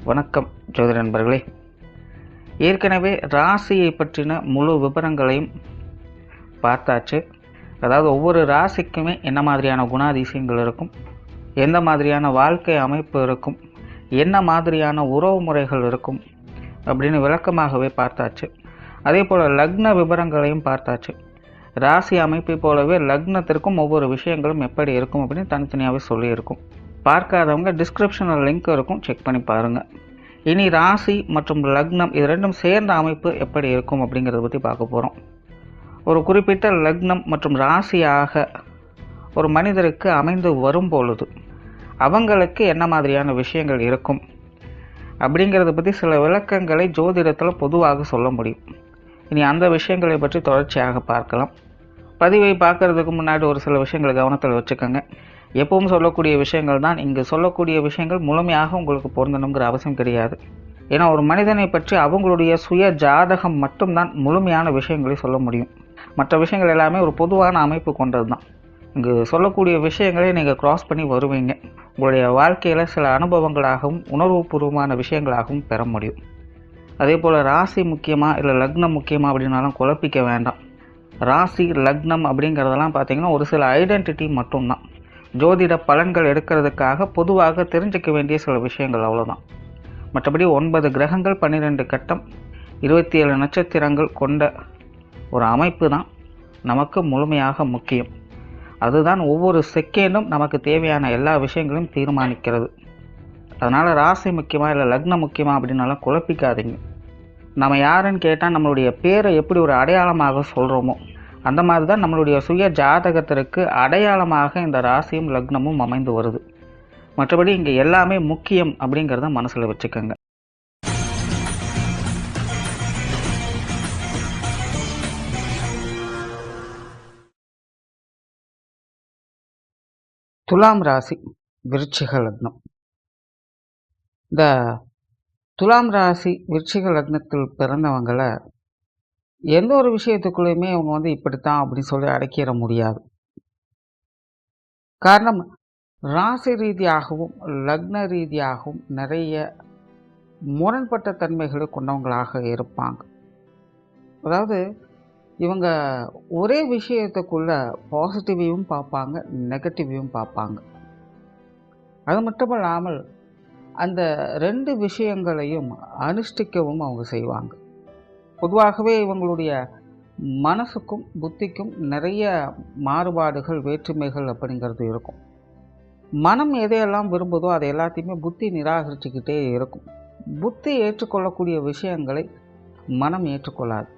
வணக்கம் ஜோதிட நண்பர்களே. ஏற்கனவே ராசியை பற்றின முழு விவரங்களையும் பார்த்தாச்சு. அதாவது ஒவ்வொரு ராசிக்குமே என்ன மாதிரியான குணாதிசயங்கள் இருக்கும், எந்த மாதிரியான வாழ்க்கை அமைப்பு இருக்கும், என்ன மாதிரியான உறவு முறைகள் இருக்கும் அப்படின்னு விளக்கமாகவே பார்த்தாச்சு. அதே போல் லக்ன விவரங்களையும் பார்த்தாச்சு. ராசி அமைப்பை போலவே லக்னத்திற்கும் ஒவ்வொரு விஷயங்களும் எப்படி இருக்கும் அப்படின்னு தனித்தனியாகவே சொல்லியிருக்கும். பார்க்காதவங்க டிஸ்கிரிப்ஷனில் லிங்க் இருக்கும், செக் பண்ணி பாருங்கள். இனி ராசி மற்றும் லக்னம் இது ரெண்டும் சேர்ந்த அமைப்பு எப்படி இருக்கும் அப்படிங்கிறத பற்றி பார்க்க போகிறோம். ஒரு குறிப்பிட்ட லக்னம் மற்றும் ராசியாக ஒரு மனிதருக்கு அமைந்து வரும் பொழுது அவங்களுக்கு என்ன மாதிரியான விஷயங்கள் இருக்கும் அப்படிங்கிறத பற்றி சில விளக்கங்களை ஜோதிடத்தில் பொதுவாக சொல்ல முடியும். இனி அந்த விஷயங்களை பற்றி தொடர்ச்சியாக பார்க்கலாம். பதிவை பார்க்குறதுக்கு முன்னாடி ஒரு சில விஷயங்களை கவனத்தில் வச்சுக்கோங்க. எப்பவும் சொல்லக்கூடிய விஷயங்கள் தான். இங்கு சொல்லக்கூடிய விஷயங்கள் முழுமையாக உங்களுக்கு பொருந்தணுங்கிற அவசியம் கிடையாது. ஏன்னா ஒரு மனிதனை பற்றி அவங்களுடைய சுய ஜாதகம் மட்டும்தான் முழுமையான விஷயங்களை சொல்ல முடியும். மற்ற விஷயங்கள் எல்லாமே ஒரு பொதுவான அமைப்பு கொண்டது தான். இங்கு சொல்லக்கூடிய விஷயங்களை நீங்கள் கிராஸ் பண்ணி வருவீங்க. உங்களுடைய வாழ்க்கையில் சில அனுபவங்களாகவும் உணர்வுபூர்வமான விஷயங்களாகவும் பெற முடியும். அதே போல் ராசி முக்கியமாக இல்லை லக்னம் முக்கியமாக அப்படின்னாலும் குழப்பிக்க வேண்டாம். ராசி லக்னம் அப்படிங்கிறதெல்லாம் பார்த்திங்கன்னா ஒரு சில ஐடென்டிட்டி மட்டும்தான். ஜோதிட பலன்கள் எடுக்கிறதுக்காக பொதுவாக தெரிஞ்சிக்க வேண்டிய சில விஷயங்கள் அவ்வளோதான். மற்றபடி 9 கிரகங்கள் 12 கட்டம் 27 நட்சத்திரங்கள் கொண்ட ஒரு அமைப்பு தான் நமக்கு முழுமையாக முக்கியம். அதுதான் ஒவ்வொரு செகண்டும் நமக்கு தேவையான எல்லா விஷயங்களையும் தீர்மானிக்கிறது. அதனால் ராசி முக்கியமாக இல்லை லக்னம் முக்கியமாக அப்படின்னாலும் குழப்பிக்காதீங்க. நம்ம யாருன்னு கேட்டால் நம்மளுடைய பேரை எப்படி ஒரு அடையாளமாக சொல்கிறோமோ அந்த மாதிரி தான் நம்மளுடைய சுய ஜாதகத்திற்கு அடையாளமாக இந்த ராசியும் லக்னமும் அமைந்து வருது. மற்றபடி இங்கே எல்லாமே முக்கியம் அப்படிங்கிறத மனசில் வச்சுக்கோங்க. துலாம் ராசி விருச்சிக லக்னம். இந்த துலாம் ராசி விருச்சிக லக்னத்தில் பிறந்தவங்களை எந்த ஒரு விஷயத்துக்குள்ளேயுமே அவங்க இப்படித்தான் அப்படின்னு சொல்லி அடக்கிட முடியாது. காரணம், ராசி ரீதியாகவும் லக்ன ரீதியாகவும் நிறைய முரண்பட்ட தன்மைகளை கொண்டவங்களாக இருப்பாங்க. அதாவது இவங்க ஒரே விஷயத்துக்குள்ள பாசிட்டிவையும் பார்ப்பாங்க, நெகட்டிவையும் பார்ப்பாங்க. அது மட்டுமல்லாமல் அந்த 2 விஷயங்களையும் அனுஷ்டிக்கவும் அவங்க செய்வாங்க. பொதுவாகவே இவங்களுடைய மனசுக்கும் புத்திக்கும் நிறைய மாறுபாடுகள் வேற்றுமைகள் அப்படிங்கிறது இருக்கும். மனம் எதையெல்லாம் விரும்புதோ அதை எல்லாத்தையுமே புத்தி நிராகரிச்சுக்கிட்டே இருக்கும். புத்தி ஏற்றுக்கொள்ளக்கூடிய விஷயங்களை மனம் ஏற்றுக்கொள்ளாது.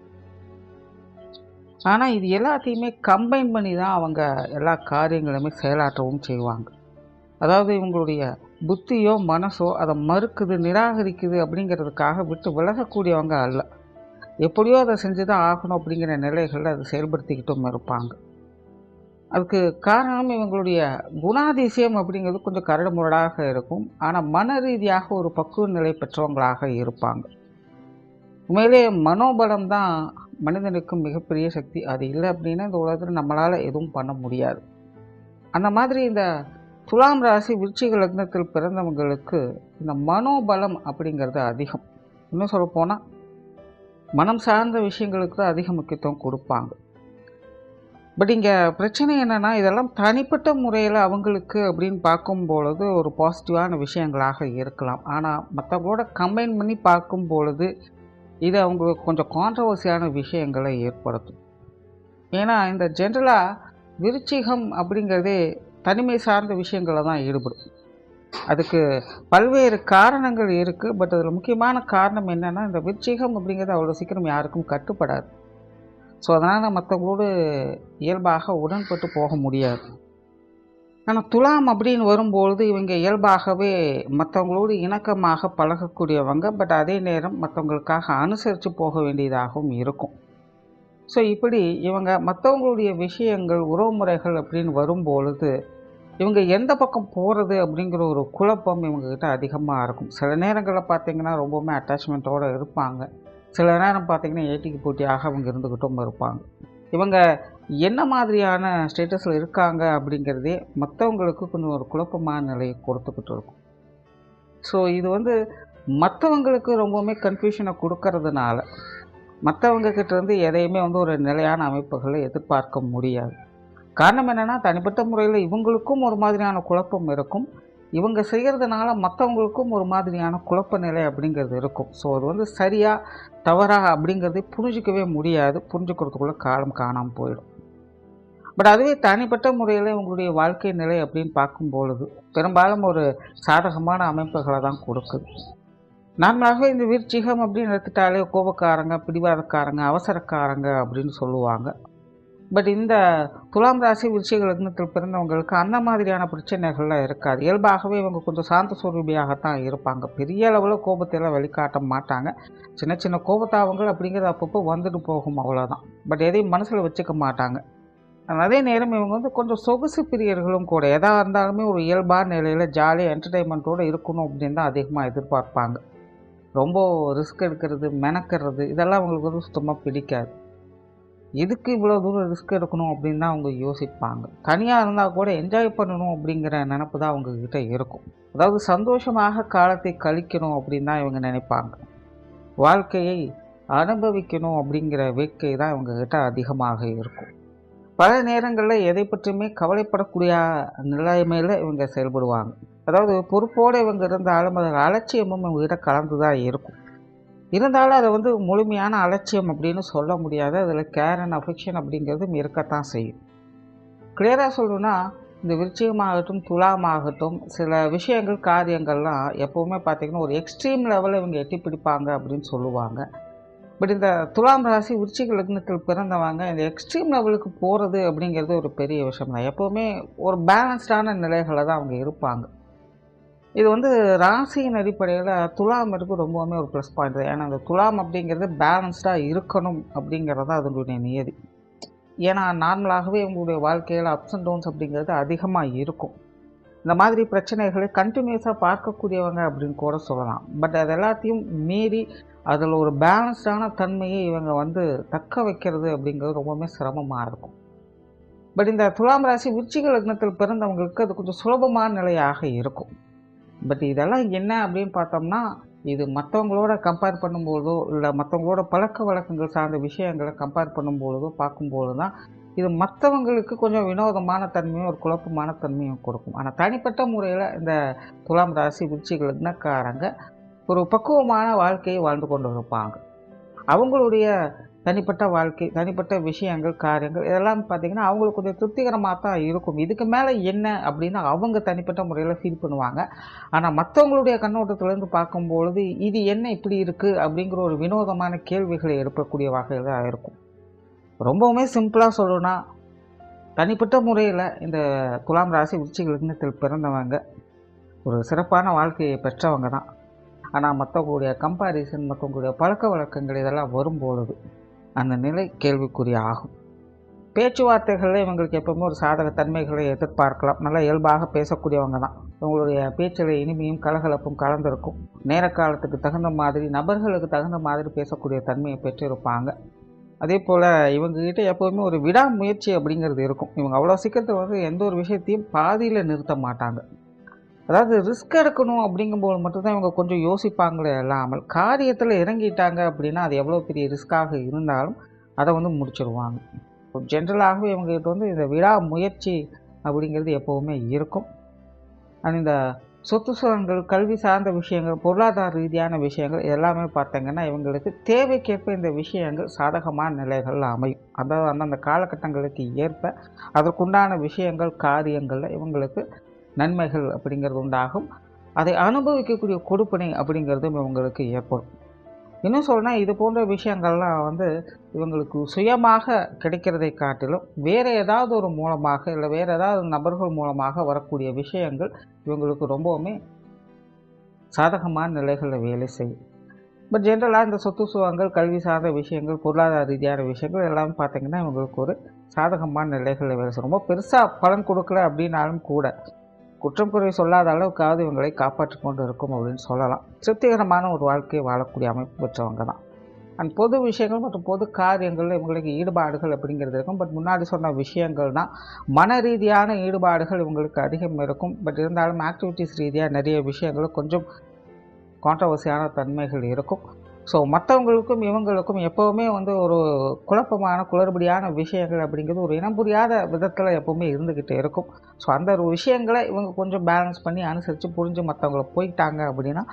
ஆனால் இது எல்லாத்தையுமே கம்பைன் பண்ணி தான் அவங்க எல்லா காரியங்களுமே செயலாற்றவும் செய்வாங்க. அதாவது இவங்களுடைய புத்தியோ மனசோ அதை மறுக்குது, நிராகரிக்குது அப்படிங்கிறதுக்காக விட்டு விலகக்கூடியவங்க அல்ல. எப்படியோ அதை செஞ்சு தான் ஆகணும் அப்படிங்கிற நிலைகளில் அதை செயல்படுத்திக்கிட்டும் இருப்பாங்க. அதுக்கு காரணம் இவங்களுடைய குணாதிசயம் அப்படிங்கிறது கொஞ்சம் கரடு முரடாக இருக்கும். ஆனால் மன ரீதியாக ஒரு பக்குவ நிலை பெற்றவங்களாக இருப்பாங்க. உண்மையிலே மனோபலம் தான் மனிதனுக்கு மிகப்பெரிய சக்தி. அது இல்லை அப்படின்னா இந்த உலகத்தில் நம்மளால் எதுவும் பண்ண முடியாது. அந்த மாதிரி இந்த துலாம் ராசி விருச்சிக லக்னத்தில் பிறந்தவங்களுக்கு இந்த மனோபலம் அப்படிங்கிறது அதிகம். இன்னும் சொல்லப்போனால் மனம் சார்ந்த விஷயங்களுக்கு தான் அதிக முக்கியத்துவம் கொடுப்பாங்க. பட் இங்கே பிரச்சனை என்னென்னா, இதெல்லாம் தனிப்பட்ட முறையில் அவங்களுக்கு அப்படின்னு பார்க்கும்பொழுது ஒரு பாசிட்டிவான விஷயங்களாக இருக்கலாம். ஆனால் மற்றவங்களோட கம்பைன் பண்ணி பார்க்கும் பொழுது இது அவங்களுக்கு கொஞ்சம் கான்ட்ரவர்சியான விஷயங்களை ஏற்படுத்தும். ஏன்னா இந்த ஜென்ரலாக விருச்சிகம் அப்படிங்கிறதே தனிமை சார்ந்த விஷயங்களில் தான் ஈடுபடும். அதுக்கு பல்வேறு காரணங்கள் இருக்குது. பட் அதில் முக்கியமான காரணம் என்னென்னா, இந்த விருச்சிகம் அப்படிங்கிறது அவ்வளோ சீக்கிரம் யாருக்கும் கட்டுப்படாது. ஸோ அதனால் மற்றவங்களோடு இயல்பாக உடன்பட்டு போக முடியாது. ஆனால் துலாம் அப்படின்னு வரும்பொழுது இவங்க இயல்பாகவே மற்றவங்களோடு இணக்கமாக பழகக்கூடியவங்க. பட் அதே நேரம் மற்றவங்களுக்காக அனுசரித்து போக வேண்டியதாகவும் இருக்கும். ஸோ இப்படி இவங்க மற்றவங்களுடைய விஷயங்கள் உறவுமுறைகள் அப்படின்னு வரும்பொழுது இவங்க எந்த பக்கம் போகிறது அப்படிங்கிற ஒரு குழப்பம் இவங்கக்கிட்ட அதிகமாக இருக்கும். சில நேரங்களில் பார்த்திங்கன்னா ரொம்பவுமே அட்டாச்மெண்ட்டோடு இருப்பாங்க. சில நேரம் பார்த்திங்கன்னா ஏட்டிக்கு போட்டியாக அவங்க இருந்துக்கிட்டும் இருப்பாங்க. இவங்க என்ன மாதிரியான ஸ்டேட்டஸில் இருக்காங்க அப்படிங்கிறதே மற்றவங்களுக்கு கொஞ்சம் ஒரு குழப்பமான நிலையை கொடுத்துக்கிட்டு இருக்கும். ஸோ இது மற்றவங்களுக்கு ரொம்பவுமே கன்ஃபியூஷனை கொடுக்கறதுனால மற்றவங்க கிட்டேருந்து எதையுமே வந்து ஒரு நிலையான அமைப்புகளை எதிர்பார்க்க முடியாது. காரணம் என்னென்னா, தனிப்பட்ட முறையில் இவங்களுக்கும் ஒரு மாதிரியான குழப்பம் இருக்கும். இவங்க செய்கிறதுனால மற்றவங்களுக்கும் ஒரு மாதிரியான குழப்ப நிலை அப்படிங்கிறது இருக்கும். ஸோ அது வந்து சரியா தவறா அப்படிங்கிறதை புரிஞ்சிக்கவே முடியாது. புரிஞ்சுக்கிறதுக்குள்ளே காலம் காணாமல் போயிடும். பட் அதுவே தனிப்பட்ட முறையில் இவங்களுடைய வாழ்க்கை நிலை அப்படின்னு பார்க்கும்பொழுது பெரும்பாலும் ஒரு சாதகமான அமைப்புகளை தான் கொடுக்குது. நார்மலாகவே இந்த விருச்சிகம் அப்படின்னு எடுத்துட்டாலே கோபக்காரங்க, பிடிவாதக்காரங்க, அவசரக்காரங்க அப்படின்னு சொல்லுவாங்க. பட் இந்த துலாம் ராசி விருச்சிக லக்னத்தில் பிறந்தவங்களுக்கு அந்த மாதிரியான பிரச்சனைகள்லாம் இருக்காது. இயல்பாகவே இவங்க கொஞ்சம் சாந்த சுரூபியாகத்தான் இருப்பாங்க. பெரிய அளவில் கோபத்தையெல்லாம் வெளிக்காட்ட மாட்டாங்க. சின்ன சின்ன கோபத்தாவங்கள் அப்படிங்கிறது அப்பப்போ வந்துட்டு போகும், அவ்வளோதான். பட் எதையும் மனசில் வச்சுக்க மாட்டாங்க. அதே நேரம் இவங்க வந்து கொஞ்சம் சொகுசு பிரியர்களும் கூட. எதாக இருந்தாலுமே ஒரு இயல்பான நிலையில் ஜாலியாக என்டர்டெயின்மெண்ட்டோடு இருக்கணும் அப்படின்னு தான் அதிகமாக எதிர்பார்ப்பாங்க. ரொம்ப ரிஸ்க் எடுக்கிறது, மெனக்கிறது இதெல்லாம் அவங்களுக்கு வந்து சுத்தமாக பிடிக்காது. எதுக்கு இவ்வளோ தூரம் ரிஸ்க் எடுக்கணும் அப்படின்னு தான் அவங்க யோசிப்பாங்க. தனியாக இருந்தால் கூட என்ஜாய் பண்ணணும் அப்படிங்கிற நினப்பு தான் அவங்கக்கிட்ட இருக்கும். அதாவது சந்தோஷமாக காலத்தை கழிக்கணும் அப்படின்னு தான் இவங்க நினைப்பாங்க. வாழ்க்கையை அனுபவிக்கணும் அப்படிங்கிற வேட்கை தான் இவங்கக்கிட்ட அதிகமாக இருக்கும். பல நேரங்களில் எதை பற்றியுமே கவலைப்படக்கூடிய நிலைமையில் இவங்க செயல்படுவாங்க. அதாவது பொறுப்போடு இவங்க இருந்தாலும் அதில் அலட்சியமும் இவங்ககிட்ட கலந்து தான் இருக்கும். இருந்தாலும் அதை வந்து முழுமையான அலட்சியம் அப்படின்னு சொல்ல முடியாது. அதில் கேர் அண்ட் அஃபெக்ஷன் அப்படிங்கிறதும் இருக்கத்தான் செய்யும். கிளியராக சொல்லணும்னா, இந்த விருச்சிகமாகட்டும் துலாமாகட்டும் சில விஷயங்கள் காரியங்கள்லாம் எப்போவுமே பார்த்திங்கன்னா ஒரு எக்ஸ்ட்ரீம் லெவலில் இவங்க எட்டி பிடிப்பாங்க அப்படின்னு சொல்லுவாங்க. பட் இந்த துலாம் ராசி விருச்சிக லக்னத்தில் பிறந்தவங்க இந்த எக்ஸ்ட்ரீம் லெவலுக்கு போகிறது அப்படிங்கிறது ஒரு பெரிய விஷயம் தான். எப்போவுமே ஒரு பேலன்ஸ்டான நிலைகளை தான் அவங்க இருப்பாங்க. இது வந்து ராசியின் அடிப்படையில் துலாம் இருக்குது ரொம்பவுமே ஒரு ப்ளஸ் பாயிண்ட் தான். ஏன்னா அந்த துலாம் அப்படிங்கிறது பேலன்ஸ்டாக இருக்கணும் அப்படிங்கிறது தான் அதனுடைய நியதி. ஏன்னா நார்மலாகவே உங்களுடைய வாழ்க்கையில் அப்ஸ் அண்ட் டவுன்ஸ் அப்படிங்கிறது அதிகமாக இருக்கும். இந்த மாதிரி பிரச்சனைகளை கண்டினியூஸாக பார்க்கக்கூடியவங்க அப்படின்னு கூட சொல்லலாம். பட் அது எல்லாத்தையும் மீறி அதில் ஒரு பேலன்ஸ்டான தன்மையை இவங்க வந்து தக்க வைக்கிறது அப்படிங்கிறது ரொம்பவுமே சிரமமாக இருக்கும். பட் இந்த துலாம் ராசி விருச்சிக லக்னத்தில் பிறந்தவங்களுக்கு அது கொஞ்சம் சுலபமான நிலையாக இருக்கும். பட் இதெல்லாம் என்ன அப்படின்னு பார்த்தோம்னா, இது மற்றவங்களோட கம்பேர் பண்ணும்போதோ இல்லை மற்றவங்களோட பழக்க வழக்கங்கள் சார்ந்த விஷயங்களை கம்பேர் பண்ணும்பொழுதோ பார்க்கும்போது தான் இது மற்றவங்களுக்கு கொஞ்சம் வினோதமான தன்மையும் ஒரு குழப்பமான தன்மையும் கொடுக்கும். ஆனால் தனிப்பட்ட முறையில் இந்த துலாம் ராசி விருச்சிக லக்னக்காரங்க ஒரு பக்குவமான வாழ்க்கையை வாழ்ந்து கொண்டு இருப்பாங்க. அவங்களுடைய தனிப்பட்ட வாழ்க்கை, தனிப்பட்ட விஷயங்கள், காரியங்கள் இதெல்லாம் பார்த்திங்கன்னா அவங்களுக்கு கொஞ்சம் திருப்திகரமாக தான் இருக்கும். இதுக்கு மேலே என்ன அப்படின்னு அவங்க தனிப்பட்ட முறையில் ஃபீல் பண்ணுவாங்க. ஆனால் மற்றவங்களுடைய கண்ணோட்டத்திலேருந்து பார்க்கும்பொழுது இது என்ன இப்படி இருக்குது அப்படிங்கிற ஒரு வினோதமான கேள்விகளை எழுப்பக்கூடிய வகையில் தான் இருக்கும். ரொம்பவுமே சிம்பிளாக சொல்லணும்னா, தனிப்பட்ட முறையில் இந்த துலாம் ராசி விருச்சிக லக்னத்தில் பிறந்தவங்க ஒரு சிறப்பான வாழ்க்கையை பெற்றவங்க தான். ஆனால் மற்றவங்களுடைய கம்பாரிசன், மற்றவங்களுடைய பழக்க வழக்கங்கள் இதெல்லாம் வரும்பொழுது அந்த நிலை கேள்விக்குரிய ஆகும். பேச்சுவார்த்தைகளில் இவங்களுக்கு எப்பவுமே ஒரு சாதக தன்மைகளை எதிர்பார்க்கலாம். நல்லா இயல்பாக பேசக்கூடியவங்க தான். இவங்களுடைய பேச்சில் இனிமையும் கலகலப்பும் கலந்திருக்கும். நேர காலத்துக்கு தகுந்த மாதிரி, நபர்களுக்கு தகுந்த மாதிரி பேசக்கூடிய தன்மையை பெற்றிருப்பாங்க. அதே போல் இவங்ககிட்ட எப்போவுமே ஒரு விடாமுயற்சி அப்படிங்கிறது இருக்கும். இவங்க அவ்வளோ சீக்கிரத்தில் வந்து எந்த ஒரு விஷயத்தையும் பாதியில் நிறுத்த மாட்டாங்க. அதாவது ரிஸ்க் எடுக்கணும் அப்படிங்கும்போது மட்டும்தான் இவங்க கொஞ்சம் யோசிப்பாங்களே இல்லாமல், காரியத்தில் இறங்கிட்டாங்க அப்படின்னா அது எவ்வளோ பெரிய ரிஸ்க்காக இருந்தாலும் அதை வந்து முடிச்சிடுவாங்க. ஜென்ரலாகவே இவங்ககிட்ட வந்து இந்த விடாமுயற்சி அப்படிங்கிறது எப்போவுமே இருக்கும். அண்ட் இந்த சொத்து சுகங்கள், கல்வி சார்ந்த விஷயங்கள், பொருளாதார ரீதியான விஷயங்கள் எல்லாமே பார்த்திங்கன்னா இவங்களுக்கு தேவைக்கேற்ப இந்த விஷயங்கள் சாதகமான நிலைகளில் அமையும். அதாவது அந்தந்த காலகட்டங்களுக்கு ஏற்ப அதற்குண்டான விஷயங்கள், காரியங்களில் இவங்களுக்கு நன்மைகள் அப்படிங்கிறது உண்டாகும். அதை அனுபவிக்கக்கூடிய கொடுப்பினை அப்படிங்கிறதும் இவங்களுக்கு ஏற்படும். இன்னும் சொல்லணும்னா, இது போன்ற விஷயங்கள்லாம் வந்து இவங்களுக்கு சுயமாக கிடைக்கிறதை காட்டிலும் வேறு ஏதாவது ஒரு மூலமாக இல்லை வேறு ஏதாவது நபர்கள் மூலமாக வரக்கூடிய விஷயங்கள் இவங்களுக்கு ரொம்பவுமே சாதகமான நிலைகளில் வேலை செய்யும். பட் ஜென்ரலாக இந்த சொத்து சுகங்கள், கல்வி சார்ந்த விஷயங்கள், பொருளாதார ரீதியான விஷயங்கள் எல்லாமே பார்த்திங்கன்னா இவங்களுக்கு ஒரு சாதகமான நிலைகளில் வேலை செய்யும். ரொம்ப பெருசாக பலன் கொடுக்கல அப்படின்னாலும் கூட குற்றம் குறை சொல்லாத அளவுக்காவது இவங்களை காப்பாற்றி கொண்டு இருக்கும் அப்படின்னு சொல்லலாம். திருப்திகரமான ஒரு வாழ்க்கையை வாழக்கூடிய அமைப்பு பெற்றவங்க தான். அண்ட் பொது விஷயங்கள் மற்றும் பொது காரியங்களில் இவங்களுக்கு ஈடுபாடுகள் அப்படிங்கிறது இருக்கும். பட் முன்னாடி சொன்ன விஷயங்கள் தான் மன ரீதியான ஈடுபாடுகள் இவங்களுக்கு அதிகம் இருக்கும். பட் இருந்தாலும் ஆக்டிவிட்டீஸ் ரீதியாக நிறைய விஷயங்கள் கான்ட்ரவர்சியான தன்மைகள் இருக்கும். ஸோ மற்றவங்களுக்கும் இவங்களுக்கும் எப்போவுமே வந்து ஒரு குழப்பமான குளறுபடியான விஷயங்கள் அப்படிங்கிறது ஒரு இனம் புரியாத விதத்தில் எப்போவுமே இருந்துக்கிட்டு இருக்கும். ஸோ அந்த ஒரு விஷயங்களை இவங்க கொஞ்சம் பேலன்ஸ் பண்ணி அனுசரித்து புரிஞ்சு மற்றவங்கள போயிட்டாங்க அப்படின்னா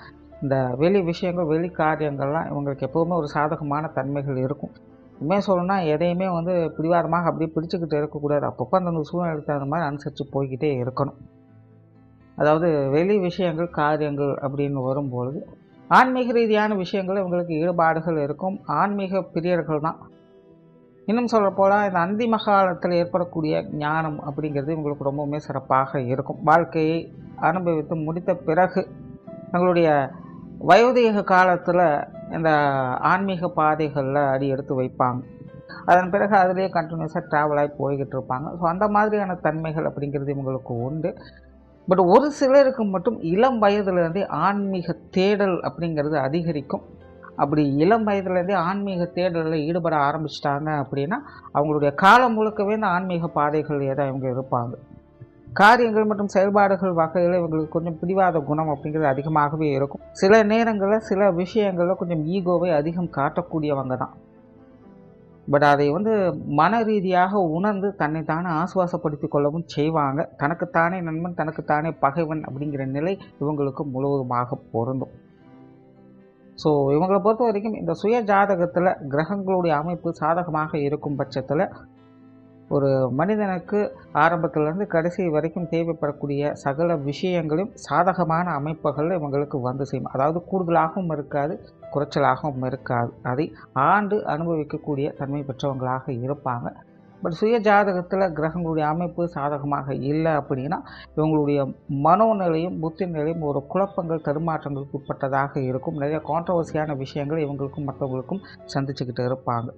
இந்த வெளி விஷயங்கள் வெளி காரியங்கள்லாம் இவங்களுக்கு எப்போவுமே ஒரு சாதகமான தன்மைகள் இருக்கும். உண்மையாக சொல்லணும்னா எதையுமே வந்து பிடிவாதமாக அப்படியே பிடிச்சிக்கிட்டு இருக்கக்கூடாது. அப்பப்போ அந்த சூழ்நிலைக்கு தகுந்த மாதிரி அனுசரித்து போய்கிட்டே இருக்கணும். அதாவது வெளி விஷயங்கள் காரியங்கள் அப்படின்னு வரும்பொழுது ஆன்மீக ரீதியான விஷயங்கள் இவங்களுக்கு ஈடுபாடுகள் இருக்கும். ஆன்மீக பிரியர்கள் தான். இன்னும் சொல்லப்போல் இந்த அந்திம காலத்தில் ஏற்படக்கூடிய ஞானம் அப்படிங்கிறது இவங்களுக்கு ரொம்பவுமே சிறப்பாக இருக்கும். வாழ்க்கையை அனுபவித்து முடித்த பிறகு தங்களுடைய வயோதிக காலத்தில் இந்த ஆன்மீக பாதைகளில் அடி எடுத்து வைப்பாங்க. அதன் பிறகு அதிலேயே கண்டினியூஸாக ட்ராவல் ஆகி போய்கிட்டு இருப்பாங்க. ஸோ அந்த மாதிரியான தன்மைகள் அப்படிங்கிறது இவங்களுக்கு உண்டு. பட் ஒரு சிலருக்கு மட்டும் இளம் வயதுலேருந்தே ஆன்மீக தேடல் அப்படிங்கிறது அதிகரிக்கும். அப்படி இளம் வயதுலேருந்தே ஆன்மீக தேடலில் ஈடுபட ஆரம்பிச்சிட்டாங்க அப்படின்னா அவங்களுடைய காலம் முழுக்கவே இந்த ஆன்மீக பாதைகள் தான் இவங்க இருப்பாங்க. காரியங்கள் மற்றும் செயல்பாடுகள் வகையில் இவங்களுக்கு கொஞ்சம் பிடிவாத குணம் அப்படிங்கிறது அதிகமாகவே இருக்கும். சில நேரங்களில் சில விஷயங்களில் கொஞ்சம் ஈகோவை அதிகம் காட்டக்கூடியவங்க தான். பட் அதை வந்து மன ரீதியாக உணர்ந்து தன்னைத்தானே ஆசுவாசப்படுத்தி கொள்ளவும் செய்வாங்க. தனக்குத்தானே நண்பன் தனக்குத்தானே பகைவன் அப்படிங்கிற நிலை இவங்களுக்கு முழுவதுமாக பொருந்தும். ஸோ இவங்களை பொறுத்த வரைக்கும் இந்த சுய ஜாதகத்தில் கிரகங்களுடைய அமைப்பு சாதகமாக இருக்கும் பட்சத்தில் ஒரு மனிதனுக்கு ஆரம்பத்திலேருந்து கடைசி வரைக்கும் தேவைப்படக்கூடிய சகல விஷயங்களும் சாதகமான அமைப்புகளில் இவங்களுக்கு வந்து செய்யும். அதாவது கூடுதலாகவும் இருக்காது, குறைச்சலாகவும் இருக்காது. அதை ஆண்டு அனுபவிக்கக்கூடிய தன்மை பெற்றவங்களாக இருப்பாங்க. பட் சுய ஜாதகத்தில் கிரகங்களுடைய அமைப்பு சாதகமாக இல்லை அப்படின்னா இவங்களுடைய மனோநிலையும் புத்தி நிலையும் ஒரு குழப்பங்கள் தடுமாற்றங்களுக்கு உட்பட்டதாக இருக்கும். நிறைய கான்ட்ரவர்சியான விஷயங்கள் இவங்களுக்கும் மற்றவங்களுக்கும் சந்திச்சுக்கிட்டு இருப்பாங்க.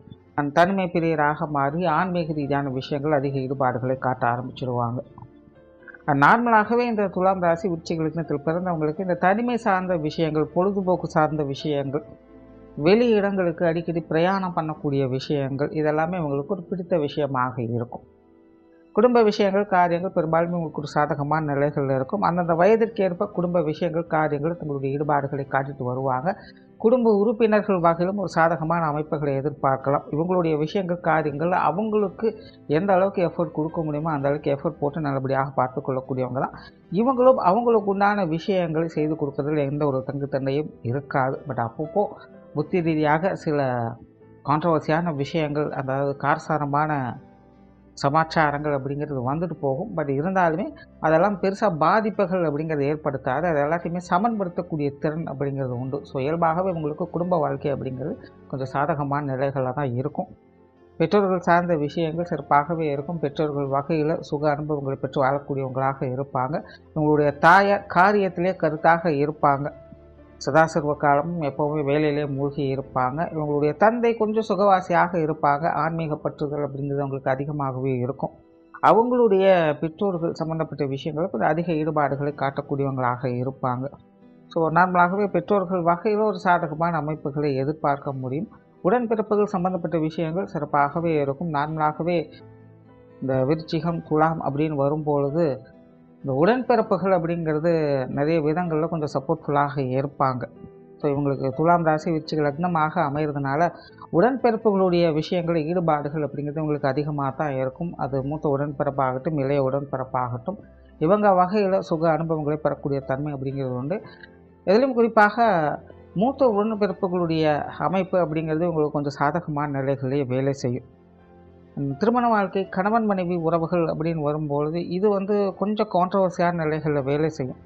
தனிமை பிரியராக மாறி ஆன்மீக ரீதியான விஷயங்கள் அதிக ஈடுபாடுகளை காட்ட ஆரம்பிச்சிடுவாங்க. நார்மலாகவே இந்த துலாம் ராசி விருச்சிக லக்னத்தில் பிறந்தவங்களுக்கு இந்த தனிமை சார்ந்த விஷயங்கள், பொழுதுபோக்கு சார்ந்த விஷயங்கள், வெளி இடங்களுக்கு அடிக்கடி பிரயாணம் பண்ணக்கூடிய விஷயங்கள் இதெல்லாமே இவங்களுக்கு ஒரு பிடித்த விஷயமாக இருக்கும். குடும்ப விஷயங்கள் காரியங்கள் பெரும்பாலும் உங்களுக்கு ஒரு சாதகமான நிலைகளில் இருக்கும். அந்தந்த வயதிற்கேற்ப குடும்ப விஷயங்கள் காரியங்கள் தங்களுடைய ஈடுபாடுகளை காட்டிட்டு வருவாங்க. குடும்ப உறுப்பினர்கள் வகையிலும் ஒரு சாதகமான அமைப்புகளை எதிர்பார்க்கலாம். இவங்களுடைய விஷயங்கள் காரியங்கள் அவங்களுக்கு எந்த அளவுக்கு எஃபர்ட் கொடுக்க முடியுமோ அந்த அளவுக்கு எஃபர்ட் போட்டு நல்லபடியாக பார்த்து கொள்ளக்கூடியவங்க தான். இவங்களும் அவங்களுக்கு உண்டான விஷயங்களை செய்து கொடுக்கறதுல எந்த ஒரு தங்குத்தன்மையும் இருக்காது. பட் அப்பப்போ புத்தி ரீதியாக சில கான்ட்ரவர்சியான விஷயங்கள், அதாவது காரசாரமான சமாச்சாரங்கள் அப்படிங்கிறது வந்துட்டு போகும். பட் இருந்தாலுமே அதெல்லாம் பெருசாக பாதிப்புகள் அப்படிங்கிறது ஏற்படுத்தாது. அது எல்லாத்தையுமே சமன்படுத்தக்கூடிய திறன் அப்படிங்கிறது உண்டு. ஸோ இயல்பாகவே உங்களுக்கு குடும்ப வாழ்க்கை அப்படிங்கிறது கொஞ்சம் சாதகமான நிலைகளில் தான் இருக்கும். பெற்றோர்கள் சார்ந்த விஷயங்கள் சிறப்பாகவே இருக்கும். பெற்றோர்கள் வகையில் சுக அனுபவங்களை பெற்று வாழக்கூடியவங்களாக இருப்பாங்க. உங்களுடைய தாயார் காரியத்திலே கருத்தாக இருப்பாங்க. சதாசர்வ காலமும் எப்போவுமே வேலையிலே மூழ்கி இருப்பாங்க. இவங்களுடைய தந்தை கொஞ்சம் சுகவாசியாக இருப்பாங்க. ஆன்மீக பற்றுதல் அப்படிங்கிறது அவங்களுக்கு அதிகமாகவே இருக்கும். அவங்களுடைய பெற்றோர்கள் சம்மந்தப்பட்ட விஷயங்கள் கொஞ்சம் அதிக ஈடுபாடுகளை காட்டக்கூடியவங்களாக இருப்பாங்க. ஸோ நார்மலாகவே பெற்றோர்கள் வகையில் ஒரு சாதகமான அமைப்புகளை எதிர்பார்க்க முடியும். உடன்பிறப்புகள் சம்மந்தப்பட்ட விஷயங்கள் சிறப்பாகவே இருக்கும். நார்மலாகவே இந்த விருச்சிகம் துலாம் அப்படின்னு வரும்பொழுது இந்த உடன்பிறப்புகள் அப்படிங்கிறது நிறைய விதங்களில் கொஞ்சம் சப்போர்ட்ஃபுல்லாக இருப்பாங்க. ஸோ இவங்களுக்கு துலாம் ராசி விருச்சிக லக்னமாக அமைகிறதுனால உடன்பிறப்புகளுடைய விஷயங்கள் ஈடுபாடுகள் அப்படிங்கிறது இவங்களுக்கு அதிகமாக தான் இருக்கும். அது மூத்த உடன்பிறப்பாகட்டும் இளைய உடன்பிறப்பாகட்டும் இவங்க வகையில் சுக அனுபவங்களை பெறக்கூடிய தன்மை அப்படிங்கிறது உண்டு. எதிலும் குறிப்பாக மூத்த உடன்பிறப்புகளுடைய அமைப்பு அப்படிங்கிறது உங்களுக்கு கொஞ்சம் சாதகமான நிலைகளிலே வேலை செய்யும். திருமண வாழ்க்கை கணவன் மனைவி உறவுகள் அப்படின்னு வரும்பொழுது இது வந்து கொஞ்சம் கான்ட்ரவர்சியான நிலைகளில் வேலை செய்யும்.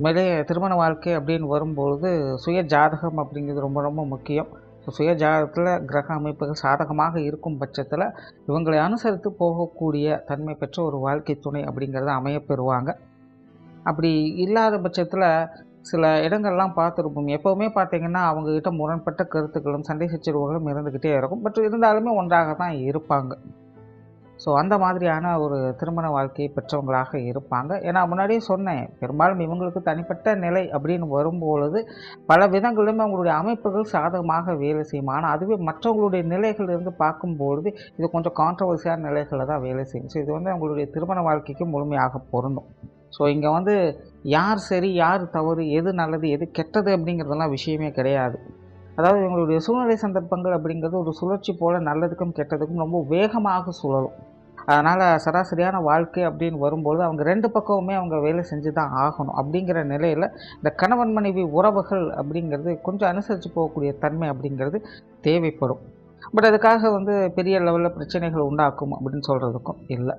மேலே திருமண வாழ்க்கை அப்படின்னு வரும்பொழுது சுய ஜாதகம் அப்படிங்கிறது ரொம்ப ரொம்ப முக்கியம். ஸோ சுய ஜாதகத்தில் கிரக அமைப்புகள் சாதகமாக இருக்கும் பட்சத்தில் இவங்களை அனுசரித்து போகக்கூடிய தன்மை பெற்ற ஒரு வாழ்க்கை துணை அப்படிங்கிறத அமையப்பெறுவாங்க. அப்படி இல்லாத பட்சத்தில் சில இடங்கள்லாம் பார்த்துருப்போம். எப்போவுமே பார்த்திங்கன்னா அவங்கக்கிட்ட முரண்பட்ட கருத்துக்களும் சண்டை சச்சரவுகளும் இருந்துக்கிட்டே இருக்கும். பட் இருந்தாலுமே ஒன்றாக தான் இருப்பாங்க. ஸோ அந்த மாதிரியான ஒரு திருமண வாழ்க்கையை பெற்றவங்களாக இருப்பாங்க. ஏன்னா முன்னாடியே சொன்னேன், பெரும்பாலும் இவங்களுக்கு தனிப்பட்ட நிலை அப்படின்னு வரும்பொழுது பல விதங்களிலும் அவங்களுடைய அமைப்புகள் சாதகமாக வேலை செய்யும். ஆனால் அதுவே மற்றவங்களுடைய நிலைகளிலிருந்து பார்க்கும்பொழுது இது கொஞ்சம் கான்ட்ரவர்சியான நிலைகளில் தான் வேலை செய்யும். ஸோ இது வந்து அவங்களுடைய திருமண வாழ்க்கைக்கு முழுமையாக பொருந்தும். ஸோ இங்கே வந்து யார் சரி யார் தவறு, எது நல்லது எது கெட்டது அப்படிங்கிறதெல்லாம் விஷயமே கிடையாது. அதாவது இவங்களுடைய சூழ்நிலை சந்தர்ப்பங்கள் அப்படிங்கிறது ஒரு சுழற்சி போல் நல்லதுக்கும் கெட்டதுக்கும் ரொம்ப வேகமாக சுழலும். அதனால் சராசரியான வாழ்க்கை அப்படின்னு வரும்போது அவங்க 2 பக்கமுமே அவங்க வேலை செஞ்சு தான் ஆகணும். அப்படிங்கிற நிலையில் இந்த கணவன் மனைவி உறவுகள் அப்படிங்கிறது கொஞ்சம் அனுசரித்து போகக்கூடிய தன்மை அப்படிங்கிறது தேவைப்படும். பட் அதுக்காக வந்து பெரிய லெவலில் பிரச்சனைகள் உண்டாக்கும் அப்படின்னு சொல்கிறதுக்கும் இல்லை.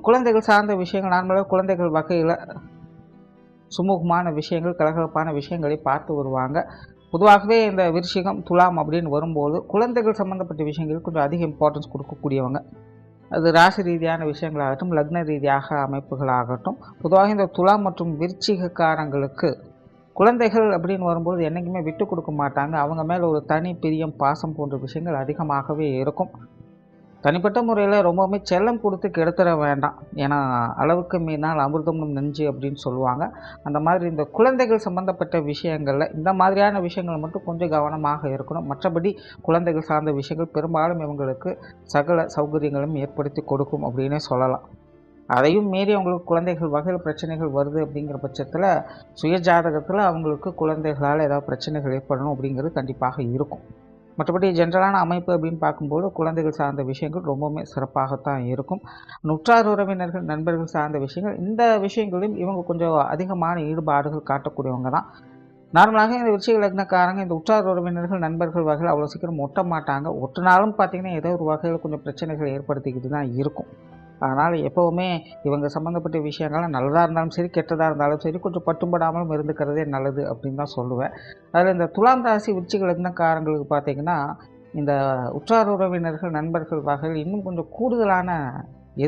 குழந்தைகள் சார்ந்த விஷயங்கள் நார்மலாக குழந்தைகள் வகையில் சுமூகமான விஷயங்கள், கலகலப்பான விஷயங்களை பார்த்து வருவாங்க. பொதுவாகவே இந்த விருச்சிகம், துலாம் அப்படின்னு வரும்போது குழந்தைகள் சம்மந்தப்பட்ட விஷயங்களுக்கு கொஞ்சம் அதிக இம்பார்ட்டன்ஸ் கொடுக்கக்கூடியவங்க. அது ராசி ரீதியான விஷயங்களாகட்டும், லக்ன ரீதியாக அமைப்புகளாகட்டும். பொதுவாக இந்த துலாம் மற்றும் விருச்சிகக்காரங்களுக்கு குழந்தைகள் அப்படின்னு வரும்போது என்றைக்குமே விட்டு கொடுக்க மாட்டாங்க. அவங்க மேலே ஒரு தனி பிரியம், பாசம் போன்ற விஷயங்கள் அதிகமாகவே இருக்கும். தனிப்பட்ட முறையில் ரொம்பவுமே செல்லம் கொடுத்து கெடுத்துட வேண்டாம். ஏன்னா அளவுக்கு மீறினால் அமிர்தமும் நெஞ்சு அப்படின்னு சொல்லுவாங்க. அந்த மாதிரி இந்த குழந்தைகள் சம்மந்தப்பட்ட விஷயங்களில் இந்த மாதிரியான விஷயங்கள் மட்டும் கொஞ்சம் கவனமாக இருக்கணும். மற்றபடி குழந்தைகள் சார்ந்த விஷயங்கள் பெரும்பாலும் இவங்களுக்கு சகல சௌகரியங்களும் ஏற்படுத்தி கொடுக்கும் அப்படின்னே சொல்லலாம். அதையும் மீறி அவங்களுக்கு குழந்தைகள் வகையில் பிரச்சனைகள் வருது அப்படிங்கிற பட்சத்தில் சுயஜாதகத்தில் அவங்களுக்கு குழந்தைகளால் ஏதாவது பிரச்சனைகள் ஏற்படணும் அப்படிங்கிறது கண்டிப்பாக இருக்கும். மற்றபடி ஜென்ரலான அமைப்பு அப்படின்னு பார்க்கும்போது குழந்தைகள் சார்ந்த விஷயங்கள் ரொம்பவுமே சிறப்பாகத்தான் இருக்கும். உற்றார் உறவினர்கள், நண்பர்கள் சார்ந்த விஷயங்கள், இந்த விஷயங்களையும் இவங்க கொஞ்சம் அதிகமான ஈடுபாடுகள் காட்டக்கூடியவங்க தான். நார்மலாக இந்த விருச்சிக லக்னக்காரங்க இந்த உற்றார் உறவினர்கள், நண்பர்கள் வகையில் அவ்வளோ சீக்கிரம் ஒட்ட மாட்டாங்க. ஒட்டினாலும் பார்த்திங்கன்னா ஏதோ ஒரு வகையில் கொஞ்சம் பிரச்சனைகள் ஏற்படுத்திக்கிட்டு தான் இருக்கும். அதனால் எப்போவுமே இவங்க சம்மந்தப்பட்ட விஷயங்கள்லாம் நல்லதாக இருந்தாலும் சரி, கெட்டதாக இருந்தாலும் சரி, கொஞ்சம் பட்டும்படாமலும் இருந்துக்கிறதே நல்லது அப்படின்னு தான் சொல்லுவேன். அதில் இந்த துலாம் ராசி விருச்சிக லக்னக்காரங்களுக்கு பார்த்திங்கன்னா இந்த உற்றார் உறவினர்கள், நண்பர்கள் வகையில் இன்னும் கொஞ்சம் கூடுதலான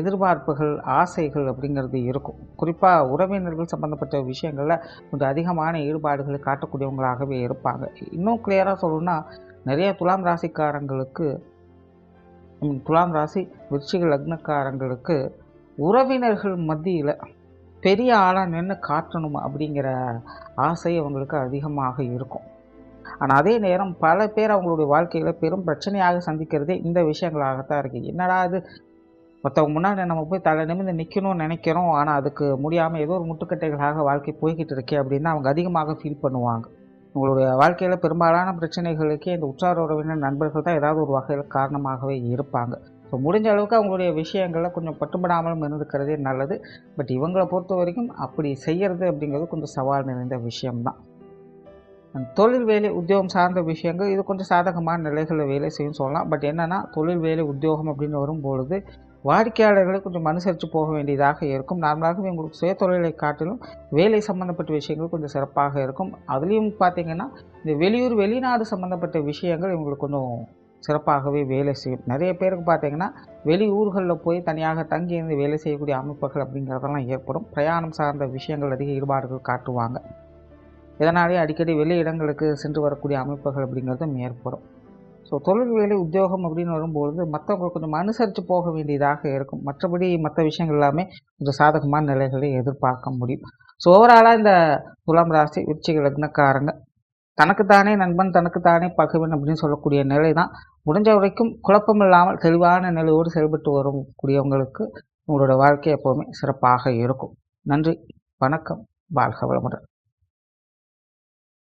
எதிர்பார்ப்புகள், ஆசைகள் அப்படிங்கிறது இருக்கும். குறிப்பாக உறவினர்கள் சம்மந்தப்பட்ட விஷயங்களில் கொஞ்சம் அதிகமான ஈடுபாடுகளை காட்டக்கூடியவங்களாகவே இருப்பாங்க. இன்னும் கிளியராக சொல்லணுன்னா நிறைய துலாம் ராசிக்காரங்களுக்கு, துலாம் ராசி விருச்சிக லக்னக்காரங்களுக்கு உறவினர்கள் மத்தியில் பெரிய ஆளாக நின்று காட்டணும் அப்படிங்கிற ஆசை அவங்களுக்கு அதிகமாக இருக்கும். ஆனால் அதே நேரம் பல பேர் அவங்களுடைய வாழ்க்கையில் பெரும் பிரச்சனையாக சந்திக்கிறதே இந்த விஷயங்களாகத்தான் இருக்குது. என்னடா இது, மற்றவங்க முன்னாடி நம்ம போய் தலை நிமிர்ந்து நிற்கணும்னு நினைக்கிறோம், ஆனால் அதுக்கு முடியாமல் ஏதோ ஒரு முட்டுக்கட்டைகளாக வாழ்க்கை போய்கிட்டு இருக்கே அப்படின்னு அவங்க அதிகமாக ஃபீல் பண்ணுவாங்க. உங்களுடைய வாழ்க்கையில் பெரும்பாலான பிரச்சனைகளுக்கே இந்த உற்றார் உறவினர், நண்பர்கள் தான் ஏதாவது ஒரு வகையில் காரணமாகவே இருப்பாங்க. ஸோ முடிஞ்ச அளவுக்கு அவங்களுடைய விஷயங்களில் கொஞ்சம் பட்டுப்படாமலும் இருந்துக்கிறதே நல்லது. பட் இவங்களை பொறுத்த வரைக்கும் அப்படி செய்கிறது அப்படிங்கிறது கொஞ்சம் சவால் நிறைந்த விஷயம்தான். தொழில், வேலை, உத்தியோகம் சார்ந்த விஷயங்கள் இது கொஞ்சம் சாதகமான நிலைகளில் வேலை செய்யும் சொல்லலாம். பட் என்னென்னா தொழில், வேலை, உத்தியோகம் அப்படின்னு வரும்பொழுது வாடிக்கையாளர்களை கொஞ்சம் அனுசரித்து போக வேண்டியதாக இருக்கும். நார்மலாகவே உங்களுக்கு சுய தொழிலை காட்டிலும் வேலை சம்மந்தப்பட்ட விஷயங்கள் கொஞ்சம் சிறப்பாக இருக்கும். அதுலேயும் பார்த்திங்கன்னா இந்த வெளியூர், வெளிநாடு சம்மந்தப்பட்ட விஷயங்கள் இவங்களுக்கு கொஞ்சம் சிறப்பாகவே வேலை செய்யும். நிறைய பேருக்கு பார்த்திங்கன்னா வெளியூர்களில் போய் தனியாக தங்கி இருந்து வேலை செய்யக்கூடிய அமைப்புகள் அப்படிங்கிறதெல்லாம் ஏற்படும். பிரயாணம் சார்ந்த விஷயங்கள் அதிக ஈடுபாடுகள் காட்டுவாங்க. இதனாலே அடிக்கடி வெளி இடங்களுக்கு சென்று வரக்கூடிய அமைப்புகள் அப்படிங்கிறதும் ஏற்படும். ஸோ தொழில், வேலை, உத்தியோகம் அப்படின்னு வரும்பொழுது மற்றவங்க கொஞ்சம் அனுசரித்து போக வேண்டியதாக இருக்கும். மற்றபடி மற்ற விஷயங்கள் எல்லாமே கொஞ்சம் சாதகமான நிலைகளை எதிர்பார்க்க முடியும். ஸோ ஓவராலாக இந்த துலாம் ராசி விருச்சிக லக்னக்காரங்க தனக்குத்தானே நண்பன், தனக்குத்தானே பகைவன் அப்படின்னு சொல்லக்கூடிய நிலை தான். முடிஞ்ச வரைக்கும் குழப்பம் இல்லாமல் தெளிவான நிலையோடு செயல்பட்டு வரக்கூடியவங்களுக்கு உங்களோட வாழ்க்கை எப்போவுமே சிறப்பாக இருக்கும். நன்றி, வணக்கம், வாழ்க வளமுடன்.